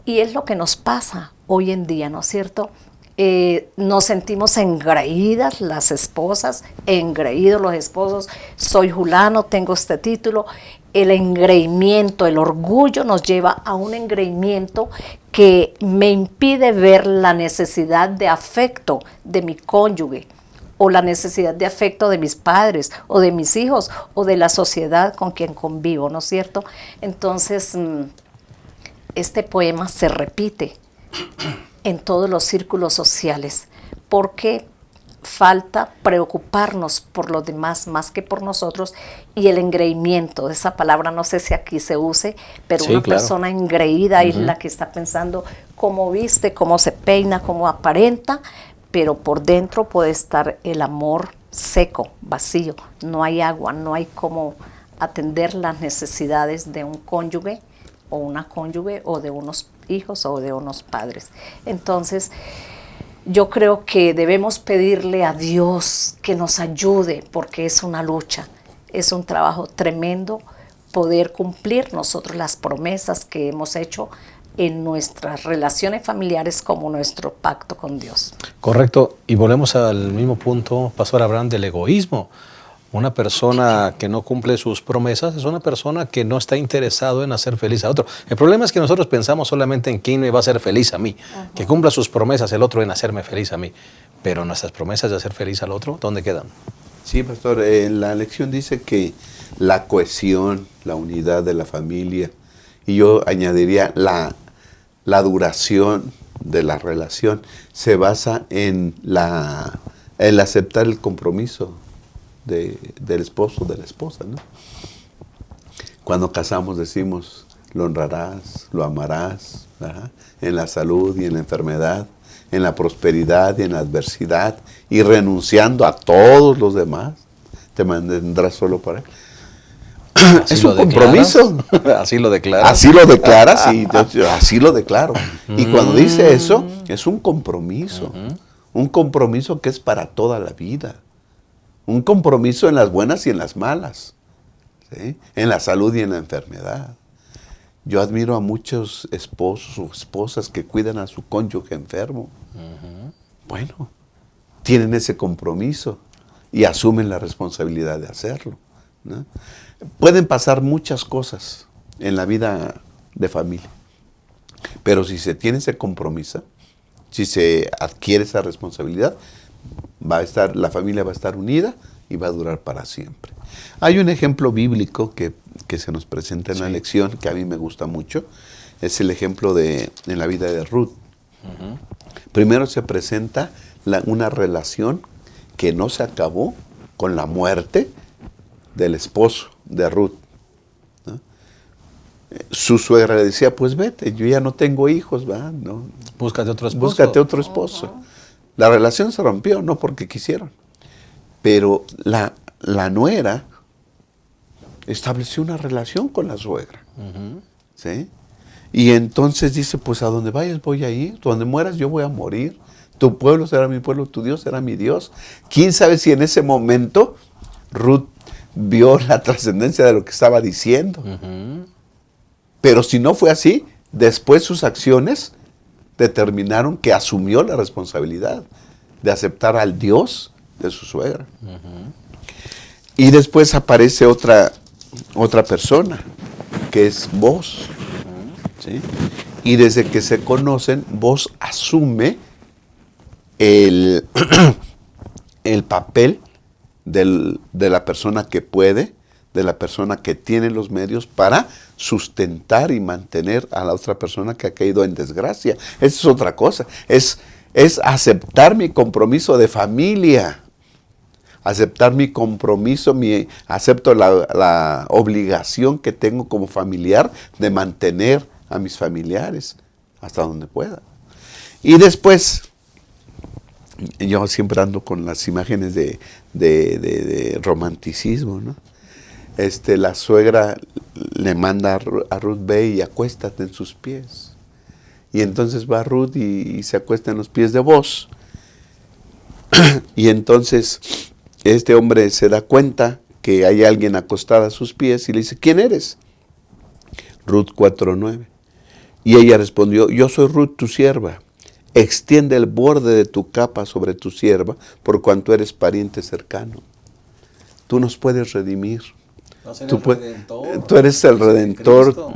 S2: Y es lo que nos pasa hoy en día, ¿no es cierto? Nos sentimos engreídas las esposas, engreídos los esposos. Soy fulano, tengo este título. El engreimiento, el orgullo nos lleva a un engreimiento que me impide ver la necesidad de afecto de mi cónyuge, o la necesidad de afecto de mis padres, o de mis hijos, o de la sociedad con quien convivo, ¿no es cierto? Entonces, este poema se repite en todos los círculos sociales, porque falta preocuparnos por los demás más que por nosotros, y el engreimiento, esa palabra no sé si aquí se use, pero
S1: Sí,
S2: una
S1: claro.
S2: persona engreída es la que está pensando cómo viste, cómo se peina, cómo aparenta, pero por dentro puede estar el amor seco, vacío, no hay agua, no hay cómo atender las necesidades de un cónyuge o una cónyuge o de unos hijos o de unos padres. Entonces, yo creo que debemos pedirle a Dios que nos ayude, porque es una lucha, es un trabajo tremendo poder cumplir nosotros las promesas que hemos hecho en nuestras relaciones familiares como nuestro pacto con Dios.
S1: Correcto. Y volvemos al mismo punto, Pastor Abraham, del egoísmo. Una persona que no cumple sus promesas es una persona que no está interesado en hacer feliz a otro. El problema es que nosotros pensamos solamente en quién me va a hacer feliz a mí, que cumpla sus promesas el otro en hacerme feliz a mí. Pero nuestras promesas de hacer feliz al otro, ¿dónde quedan?
S3: Sí, pastor, la lección dice que la cohesión, la unidad de la familia, y yo añadiría la duración de la relación, se basa en el aceptar el compromiso del esposo, de la esposa, ¿no? Cuando casamos decimos, lo honrarás, lo amarás, ¿verdad? En la salud y en la enfermedad, en la prosperidad y en la adversidad, y renunciando a todos los demás, te mantendrás solo para él. Es un compromiso.
S1: Así lo declaras.
S3: Así lo declaras y así lo declaro. Y cuando dice eso, es un compromiso. Un compromiso que es para toda la vida. Un compromiso en las buenas y en las malas. ¿Sí? En la salud y en la enfermedad. Yo admiro a muchos esposos o esposas que cuidan a su cónyuge enfermo. Bueno, tienen ese compromiso y asumen la responsabilidad de hacerlo, ¿no? Pueden pasar muchas cosas en la vida de familia, pero si se tiene ese compromiso, si se adquiere esa responsabilidad, la familia va a estar unida y va a durar para siempre. Hay un ejemplo bíblico que se nos presenta en la lección, que a mí me gusta mucho, es el ejemplo en la vida de Ruth. Primero se presenta una relación que no se acabó con la muerte del esposo de Ruth, ¿no? Su suegra le decía, pues vete, yo ya no tengo hijos, ¿verdad? No,
S1: Búscate otro esposo.
S3: búscate otro esposo. La relación se rompió, no porque quisieron. Pero la nuera estableció una relación con la suegra. ¿Sí? Y entonces dice, pues a donde vayas voy a ir, donde mueras yo voy a morir. Tu pueblo será mi pueblo, tu Dios será mi Dios. ¿Quién sabe si en ese momento Ruth vio la trascendencia de lo que estaba diciendo? Pero si no fue así, después sus acciones determinaron que asumió la responsabilidad de aceptar al Dios de su suegra. Y después aparece otra persona, que es Boaz. ¿Sí? Y desde que se conocen, Boaz asume el papel de la persona que puede, de la persona que tiene los medios para sustentar y mantener a la otra persona que ha caído en desgracia. Esa es otra cosa, es aceptar mi compromiso de familia, aceptar mi compromiso, acepto la obligación que tengo como familiar de mantener a mis familiares hasta donde pueda. Y después, yo siempre ando con las imágenes de romanticismo, ¿no? La suegra le manda a Ruth, ve y acuéstate en sus pies. Y entonces va Ruth y se acuesta en los pies de Boaz. Y entonces este hombre se da cuenta que hay alguien acostada a sus pies y le dice, ¿quién eres? Ruth 4:9. Y ella respondió, yo soy Ruth, tu sierva. Extiende el borde de tu capa sobre tu sierva, por cuanto eres pariente cercano. Tú nos puedes redimir. Tú eres el Redentor.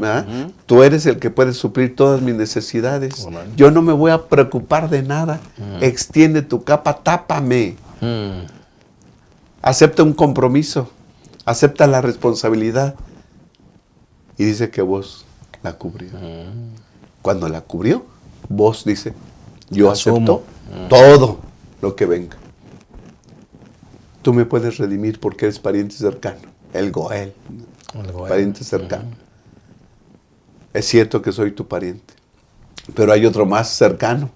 S3: Tú eres el que puede suplir todas mis necesidades.
S1: Amen.
S3: Yo no me voy a preocupar de nada. Extiende tu capa, tápame. Acepta un compromiso. Acepta la responsabilidad. Y dice que Boaz la cubrió. Cuando la cubrió, Boaz dice, yo acepto todo lo que venga. Tú me puedes redimir porque eres pariente cercano. El Goel, pariente cercano. Es cierto que soy tu pariente, pero hay otro más cercano.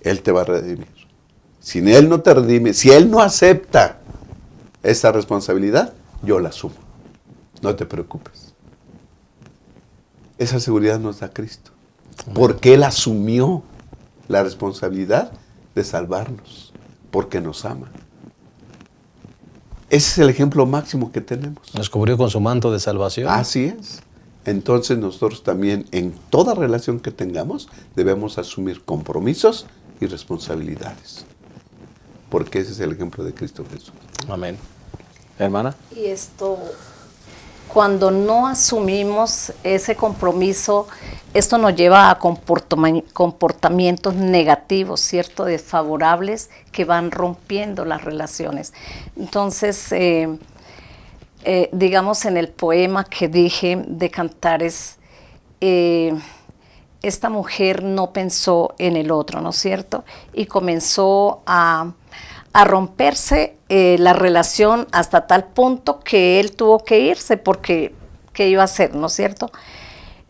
S3: Él te va a redimir. Si Él no te redime, si Él no acepta esa responsabilidad, yo la asumo. No te preocupes. Esa seguridad nos da Cristo. Porque Él asumió la responsabilidad de salvarnos. Porque nos ama. Ese es el ejemplo máximo que tenemos.
S1: Nos cubrió con su manto de salvación.
S3: Así es. Entonces nosotros también en toda relación que tengamos debemos asumir compromisos y responsabilidades. Porque ese es el ejemplo de Cristo Jesús.
S1: Amén. Hermana.
S2: Y esto, cuando no asumimos ese compromiso, esto nos lleva a comportamientos negativos, ¿cierto? Desfavorables que van rompiendo las relaciones. Entonces, digamos en el poema que dije de Cantares, esta mujer no pensó en el otro, ¿no es cierto? Y comenzó a romperse la relación hasta tal punto que él tuvo que irse porque ¿qué iba a hacer, no es cierto?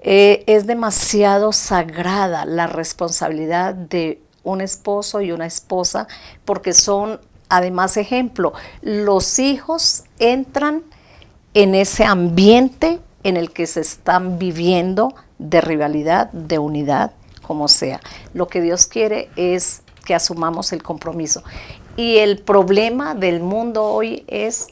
S2: Es demasiado sagrada la responsabilidad de un esposo y una esposa porque son además ejemplo. Los hijos entran en ese ambiente en el que se están viviendo de rivalidad, de unidad, como sea. Lo que Dios quiere es que asumamos el compromiso. Y el problema del mundo hoy es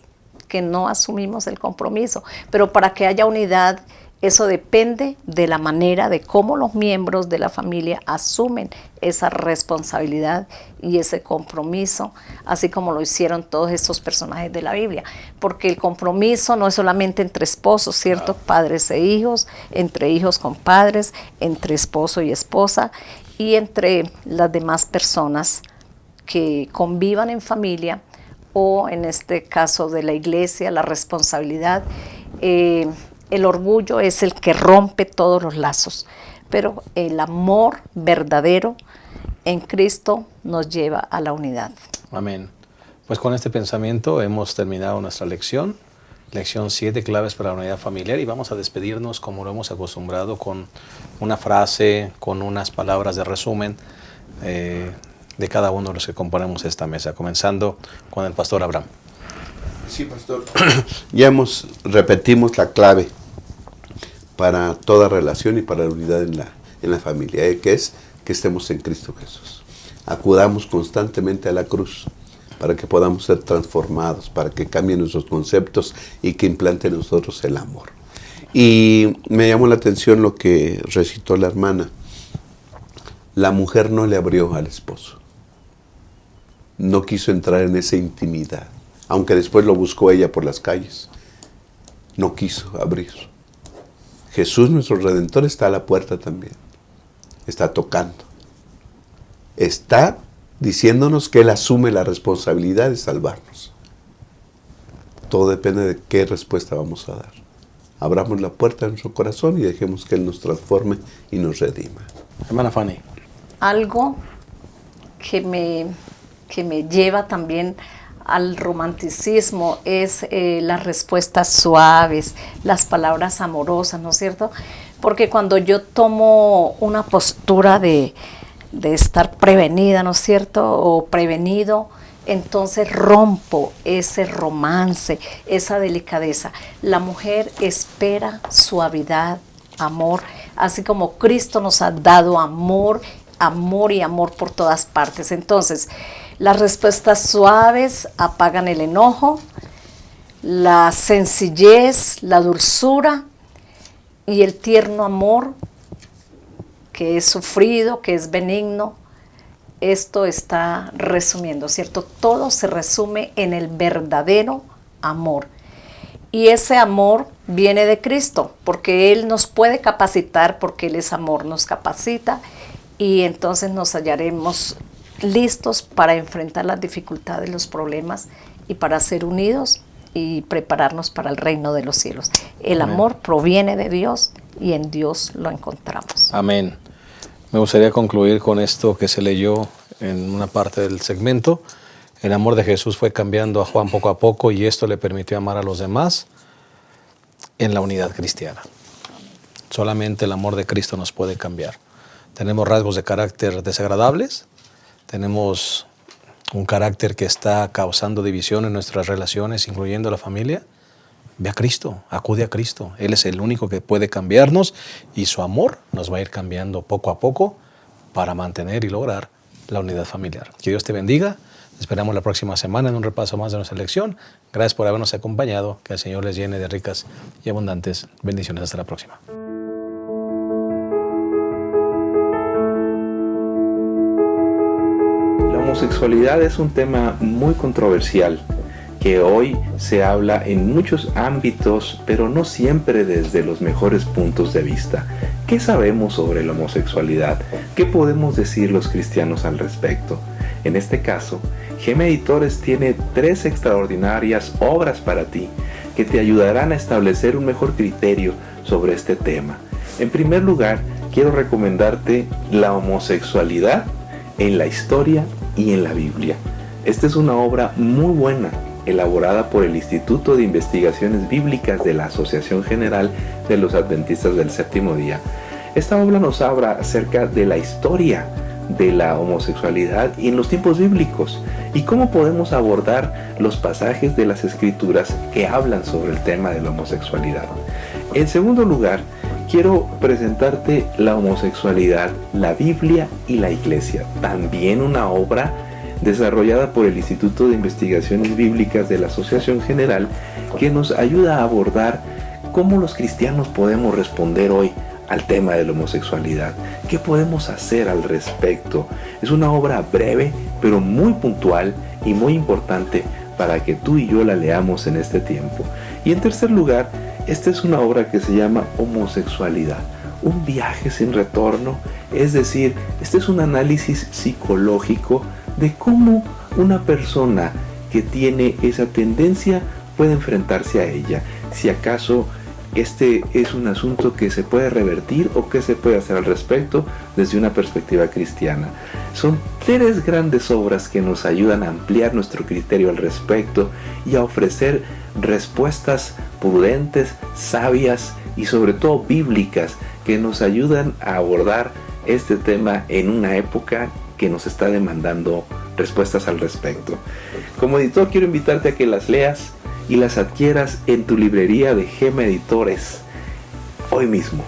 S2: que no asumimos el compromiso. Pero para que haya unidad, eso depende de la manera de cómo los miembros de la familia asumen esa responsabilidad y ese compromiso, así como lo hicieron todos estos personajes de la Biblia. Porque el compromiso no es solamente entre esposos, ¿cierto? Padres e hijos, entre hijos con padres, entre esposo y esposa y entre las demás personas que convivan en familia o en este caso de la iglesia, la responsabilidad El orgullo es el que rompe todos los lazos, pero el amor verdadero en Cristo nos lleva a la unidad.
S1: Amén. Pues con este pensamiento hemos terminado nuestra lección. Lección 7, claves para la unidad familiar, y vamos a despedirnos como lo hemos acostumbrado con una frase, con unas palabras de resumen de cada uno de los que componemos esta mesa, comenzando con el pastor Abraham.
S3: Sí, pastor. Ya repetimos la clave para toda relación y para la unidad en la familia, que es que estemos en Cristo Jesús. Acudamos constantemente a la cruz para que podamos ser transformados, para que cambien nuestros conceptos y que implante en nosotros el amor. Y me llamó la atención lo que recitó la hermana. La mujer no le abrió al esposo. No quiso entrar en esa intimidad, aunque después lo buscó ella por las calles. No quiso abrir. Jesús, nuestro Redentor, está a la puerta también. Está tocando. Está diciéndonos que Él asume la responsabilidad de salvarnos. Todo depende de qué respuesta vamos a dar. Abramos la puerta de nuestro corazón y dejemos que Él nos transforme y nos redima.
S1: Hermana Fanny.
S2: Algo que me lleva también al romanticismo es las respuestas suaves, las palabras amorosas, ¿no es cierto? Porque cuando yo tomo una postura de estar prevenida, ¿no es cierto? O prevenido, entonces rompo ese romance, esa delicadeza. La mujer espera suavidad, amor, así como Cristo nos ha dado amor, amor y amor por todas partes. Entonces, las respuestas suaves apagan el enojo, la sencillez, la dulzura y el tierno amor que es sufrido, que es benigno. Esto está resumiendo, ¿cierto? Todo se resume en el verdadero amor. Y ese amor viene de Cristo, porque Él nos puede capacitar, porque Él es amor, nos capacita, y entonces nos hallaremos listos para enfrentar las dificultades, los problemas, y para ser unidos y prepararnos para el reino de los cielos. El
S1: Amén.
S2: amor proviene de Dios y en Dios lo encontramos.
S1: Amén. Me gustaría concluir con esto que se leyó en una parte del segmento. El amor de Jesús fue cambiando a Juan poco a poco y esto le permitió amar a los demás en la unidad cristiana. Solamente el amor de Cristo nos puede cambiar. Tenemos rasgos de carácter desagradables, tenemos un carácter que está causando división en nuestras relaciones, incluyendo la familia. Ve a Cristo, acude a Cristo. Él es el único que puede cambiarnos y su amor nos va a ir cambiando poco a poco para mantener y lograr la unidad familiar. Que Dios te bendiga. Esperamos la próxima semana en un repaso más de nuestra lección. Gracias por habernos acompañado. Que el Señor les llene de ricas y abundantes bendiciones. Hasta la próxima.
S6: La homosexualidad es un tema muy controversial que hoy se habla en muchos ámbitos, pero no siempre desde los mejores puntos de vista. ¿Qué sabemos sobre la homosexualidad? ¿Qué podemos decir los cristianos al respecto? En este caso, Gema Editores tiene 3 extraordinarias obras para ti que te ayudarán a establecer un mejor criterio sobre este tema. En primer lugar, quiero recomendarte La homosexualidad en la historia y en la Biblia. Esta es una obra muy buena, elaborada por el Instituto de Investigaciones Bíblicas de la Asociación General de los Adventistas del Séptimo Día. Esta obra nos habla acerca de la historia de la homosexualidad y en los tiempos bíblicos y cómo podemos abordar los pasajes de las Escrituras que hablan sobre el tema de la homosexualidad. En segundo lugar, quiero presentarte La homosexualidad, la Biblia y la Iglesia, también una obra desarrollada por el Instituto de Investigaciones Bíblicas de la Asociación General, que nos ayuda a abordar cómo los cristianos podemos responder hoy al tema de la homosexualidad. ¿Qué podemos hacer al respecto? Es una obra breve, pero muy puntual y muy importante para que tú y yo la leamos en este tiempo. Y en tercer lugar, esta es una obra que se llama Homosexualidad, un viaje sin retorno. Es decir, este es un análisis psicológico de cómo una persona que tiene esa tendencia puede enfrentarse a ella. Si acaso este es un asunto que se puede revertir o que se puede hacer al respecto desde una perspectiva cristiana. Son 3 grandes obras que nos ayudan a ampliar nuestro criterio al respecto y a ofrecer respuestas prudentes, sabias y sobre todo bíblicas que nos ayudan a abordar este tema en una época que nos está demandando respuestas al respecto. Como editor quiero invitarte a que las leas y las adquieras en tu librería de Gema Editores hoy mismo.